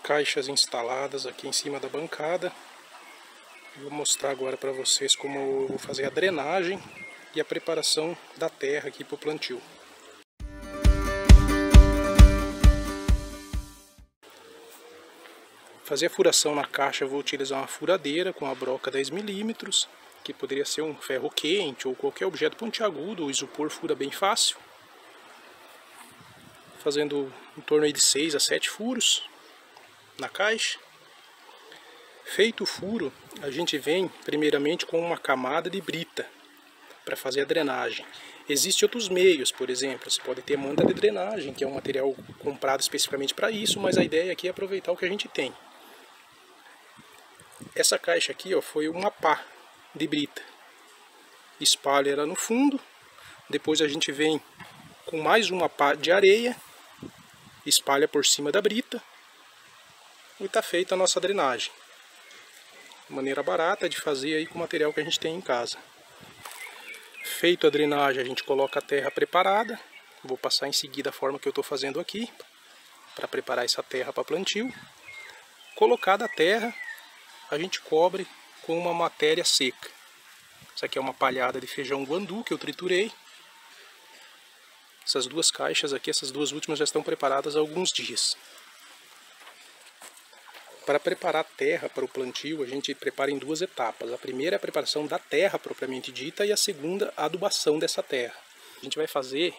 Caixas instaladas aqui em cima da bancada. Vou mostrar agora para vocês como eu vou fazer a drenagem e a preparação da terra aqui para o plantio. Fazer a furação na caixa, eu vou utilizar uma furadeira com a broca 10 mm, que poderia ser um ferro quente ou qualquer objeto pontiagudo. O isopor fura bem fácil, fazendo em torno de 6 a 7 furos na caixa. Feito o furo, a gente vem primeiramente com uma camada de brita para fazer a drenagem. Existem outros meios, por exemplo, você pode ter manta de drenagem, que é um material comprado especificamente para isso, mas a ideia aqui é aproveitar o que a gente tem. Essa caixa aqui, ó, foi uma pá de brita. Espalha ela no fundo, depois a gente vem com mais uma pá de areia, espalha por cima da brita e está feita a nossa drenagem. Maneira barata de fazer aí com o material que a gente tem em casa. Feito a drenagem, a gente coloca a terra preparada. Vou passar em seguida a forma que eu estou fazendo aqui para preparar essa terra para plantio. Colocada a terra, a gente cobre com uma matéria seca. Isso aqui é uma palhada de feijão guandu que eu triturei. Essas duas caixas aqui, essas duas últimas já estão preparadas há alguns dias. Para preparar a terra para o plantio, a gente prepara em duas etapas. A primeira é a preparação da terra propriamente dita e a segunda a adubação dessa terra. A gente vai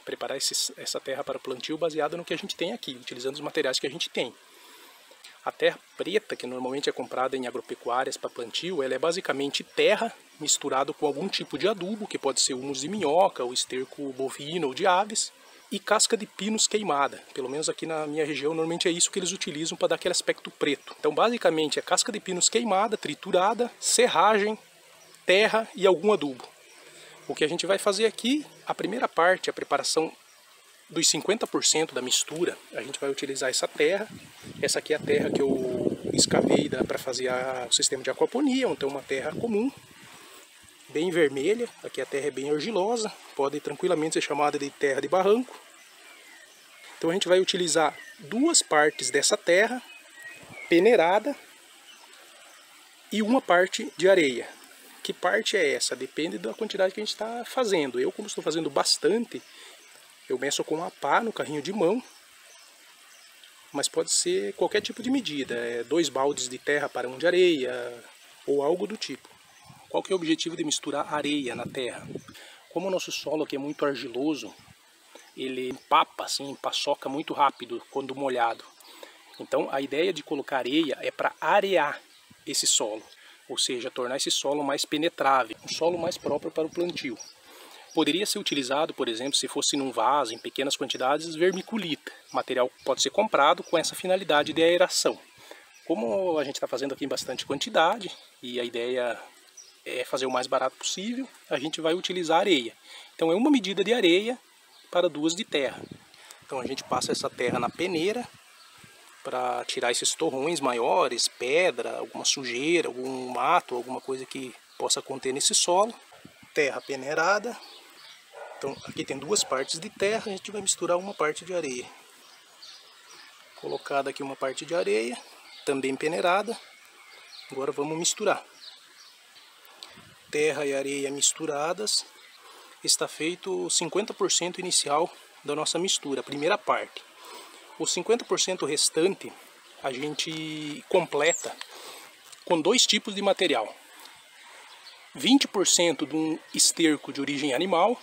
preparar essa terra para o plantio baseada no que a gente tem aqui, utilizando os materiais que a gente tem. A terra preta, que normalmente é comprada em agropecuárias para plantio, ela é basicamente terra misturado com algum tipo de adubo, que pode ser humus de minhoca, ou esterco bovino ou de aves, e casca de pinos queimada. Pelo menos aqui na minha região, normalmente é isso que eles utilizam para dar aquele aspecto preto. Então, basicamente, é casca de pinos queimada, triturada, serragem, terra e algum adubo. O que a gente vai fazer aqui, a primeira parte, a preparação dos 50% da mistura, a gente vai utilizar essa terra. Essa aqui é a terra que eu escavei para fazer o sistema de aquaponia, então uma terra comum, bem vermelha. Aqui a terra é bem argilosa, pode tranquilamente ser chamada de terra de barranco. Então a gente vai utilizar duas partes dessa terra peneirada e uma parte de areia. Que parte é essa? Depende da quantidade que a gente está fazendo. Eu, como estou fazendo bastante, eu meço com uma pá no carrinho de mão, mas pode ser qualquer tipo de medida, 2 baldes de terra para 1 de areia, ou algo do tipo. Qual que é o objetivo de misturar areia na terra? Como o nosso solo aqui é muito argiloso, ele empapa, assim, empaçoca muito rápido quando molhado. Então a ideia de colocar areia é para arear esse solo, ou seja, tornar esse solo mais penetrável, um solo mais próprio para o plantio. Poderia ser utilizado, por exemplo, se fosse num vaso, em pequenas quantidades, vermiculita. O material pode ser comprado com essa finalidade de aeração. Como a gente está fazendo aqui em bastante quantidade, e a ideia é fazer o mais barato possível, a gente vai utilizar areia. Então é uma medida de areia para 2 de terra. Então a gente passa essa terra na peneira, para tirar esses torrões maiores, pedra, alguma sujeira, algum mato, alguma coisa que possa conter nesse solo. Terra peneirada. Então aqui tem 2 partes de terra, a gente vai misturar uma parte de areia. Colocada aqui uma parte de areia, também peneirada. Agora vamos misturar. Terra e areia misturadas. Está feito 50% inicial da nossa mistura, a primeira parte. O 50% restante a gente completa com 2 tipos de material. 20% de um esterco de origem animal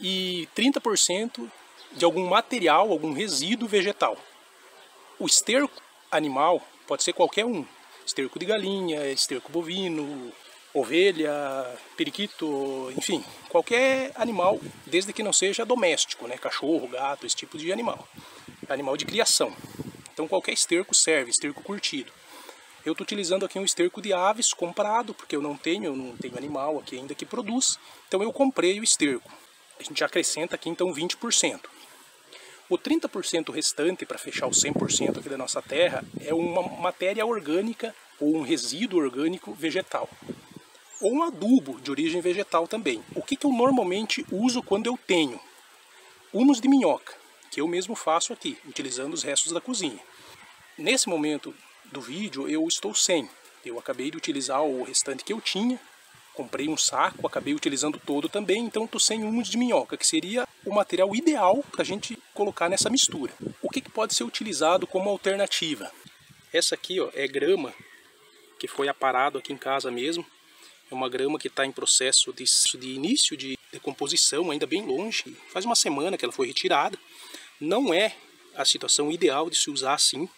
e 30% de algum material, algum resíduo vegetal. O esterco animal pode ser qualquer um. Esterco de galinha, esterco bovino, ovelha, periquito, enfim, qualquer animal, desde que não seja doméstico, né? Cachorro, gato, esse tipo de animal. Animal de criação. Então qualquer esterco serve, esterco curtido. Eu estou utilizando aqui um esterco de aves comprado, porque eu não tenho animal aqui ainda que produz. Então eu comprei o esterco. A gente acrescenta aqui então 20%. O 30% restante, para fechar os 100% aqui da nossa terra, é uma matéria orgânica ou um resíduo orgânico vegetal. Ou um adubo de origem vegetal também. O que eu normalmente uso quando eu tenho? Humus de minhoca, que eu mesmo faço aqui, utilizando os restos da cozinha. Nesse momento do vídeo eu estou sem. Eu acabei de utilizar o restante que eu tinha. Comprei um saco, acabei utilizando todo também, então estou sem humus de minhoca, que seria o material ideal para a gente colocar nessa mistura. O que pode ser utilizado como alternativa? Essa aqui, ó, é grama que foi aparado aqui em casa mesmo. É uma grama que está em processo de início de decomposição, ainda bem longe. Faz uma semana que ela foi retirada. Não é a situação ideal de se usar assim.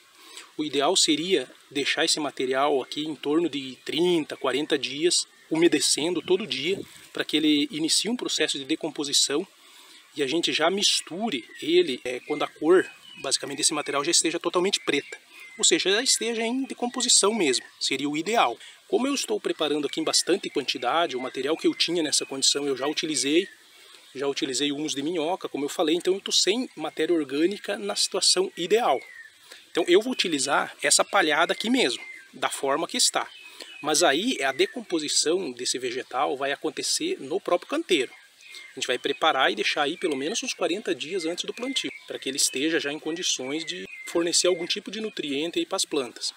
O ideal seria deixar esse material aqui em torno de 30, 40 dias, umedecendo todo dia, para que ele inicie um processo de decomposição e a gente já misture ele quando a cor, basicamente, desse material já esteja totalmente preta. Ou seja, já esteja em decomposição mesmo, seria o ideal. Como eu estou preparando aqui em bastante quantidade, o material que eu tinha nessa condição eu já utilizei humus de minhoca, como eu falei, então eu estou sem matéria orgânica na situação ideal. Então eu vou utilizar essa palhada aqui mesmo, da forma que está. Mas aí a decomposição desse vegetal vai acontecer no próprio canteiro. A gente vai preparar e deixar aí pelo menos uns 40 dias antes do plantio, para que ele esteja já em condições de fornecer algum tipo de nutriente para as plantas.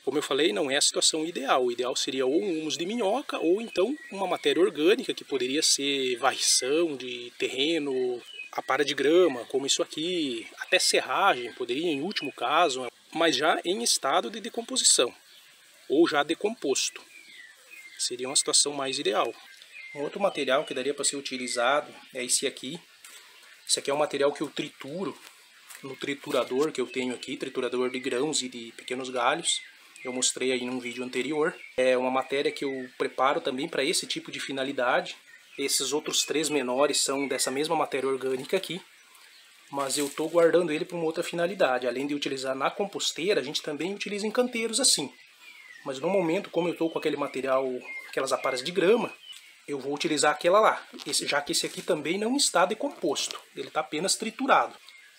Como eu falei, não é a situação ideal. O ideal seria ou um humus de minhoca ou então uma matéria orgânica, que poderia ser varrição de terreno, apara de grama, como isso aqui, até serragem, poderia em último caso, mas já em estado de decomposição, ou já decomposto. Seria uma situação mais ideal. Um outro material que daria para ser utilizado é esse aqui. Esse aqui é um material que eu trituro no triturador que eu tenho aqui, triturador de grãos e de pequenos galhos. Eu mostrei aí num vídeo anterior. É uma matéria que eu preparo também para esse tipo de finalidade. Esses outros 3 menores são dessa mesma matéria orgânica aqui. Mas eu estou guardando ele para uma outra finalidade. Além de utilizar na composteira, a gente também utiliza em canteiros assim. Mas no momento, como eu estou com aquele material, aquelas aparas de grama, eu vou utilizar aquela lá, já que esse aqui também não está decomposto, ele está apenas triturado.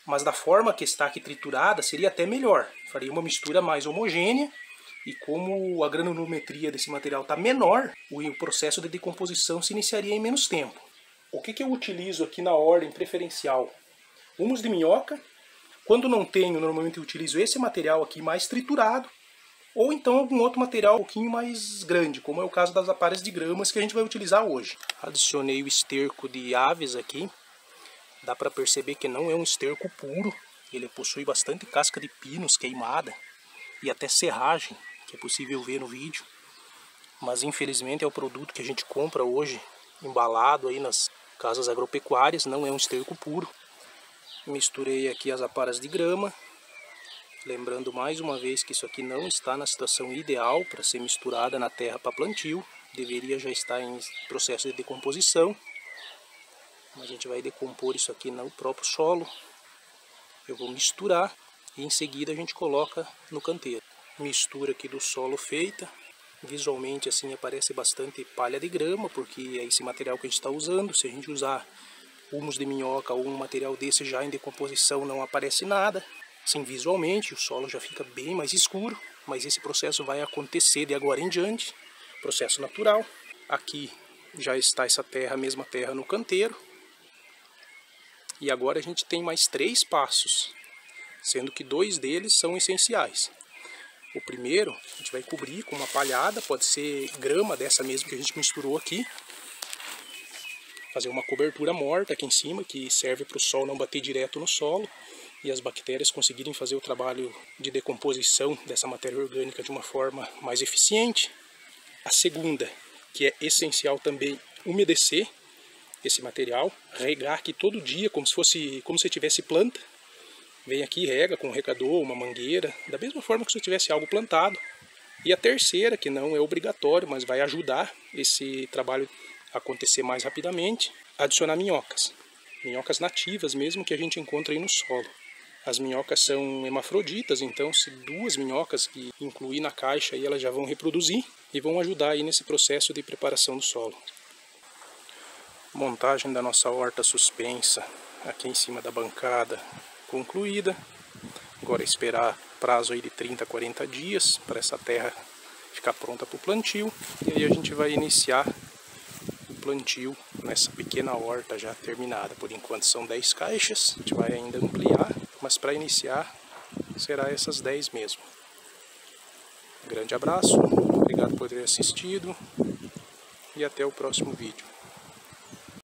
Mas da forma que está aqui triturada, seria até melhor. Faria uma mistura mais homogênea, e como a granulometria desse material está menor, o processo de decomposição se iniciaria em menos tempo. O que eu utilizo aqui na ordem preferencial? Humus de minhoca. Quando não tenho, normalmente eu utilizo esse material aqui mais triturado, ou então algum outro material um pouquinho mais grande, como é o caso das aparas de gramas que a gente vai utilizar hoje. Adicionei o esterco de aves aqui. Dá para perceber que não é um esterco puro. Ele possui bastante casca de pinos queimada e até serragem, que é possível ver no vídeo. Mas infelizmente é o produto que a gente compra hoje, embalado aí nas casas agropecuárias, não é um esterco puro. Misturei aqui as aparas de grama. Lembrando mais uma vez que isso aqui não está na situação ideal para ser misturada na terra para plantio. Deveria já estar em processo de decomposição. A gente vai decompor isso aqui no próprio solo. Eu vou misturar e em seguida a gente coloca no canteiro. Mistura aqui do solo feita. Visualmente assim aparece bastante palha de grama, porque é esse material que a gente está usando. Se a gente usar humus de minhoca ou um material desse já em decomposição, não aparece nada. Assim, visualmente o solo já fica bem mais escuro, mas esse processo vai acontecer de agora em diante, processo natural. Aqui já está essa terra, a mesma terra no canteiro. E agora a gente tem mais 3 passos, sendo que 2 deles são essenciais. O primeiro a gente vai cobrir com uma palhada, pode ser grama dessa mesmo que a gente misturou aqui. Fazer uma cobertura morta aqui em cima, que serve para o sol não bater direto no solo e as bactérias conseguirem fazer o trabalho de decomposição dessa matéria orgânica de uma forma mais eficiente. A segunda, que é essencial também, umedecer esse material, regar aqui todo dia, como se tivesse planta. Vem aqui, rega com um regador, uma mangueira, da mesma forma que se tivesse algo plantado. E a terceira, que não é obrigatório, mas vai ajudar esse trabalho a acontecer mais rapidamente, adicionar minhocas. Minhocas nativas mesmo que a gente encontra aí no solo. As minhocas são hermafroditas, então se 2 minhocas que incluir na caixa, aí elas já vão reproduzir e vão ajudar aí nesse processo de preparação do solo. Montagem da nossa horta suspensa aqui em cima da bancada concluída. Agora esperar prazo aí de 30 a 40 dias para essa terra ficar pronta para o plantio. E aí a gente vai iniciar o plantio nessa pequena horta já terminada. Por enquanto são 10 caixas, a gente vai ainda ampliar, mas para iniciar será essas 10 mesmo. Grande abraço, obrigado por ter assistido e até o próximo vídeo.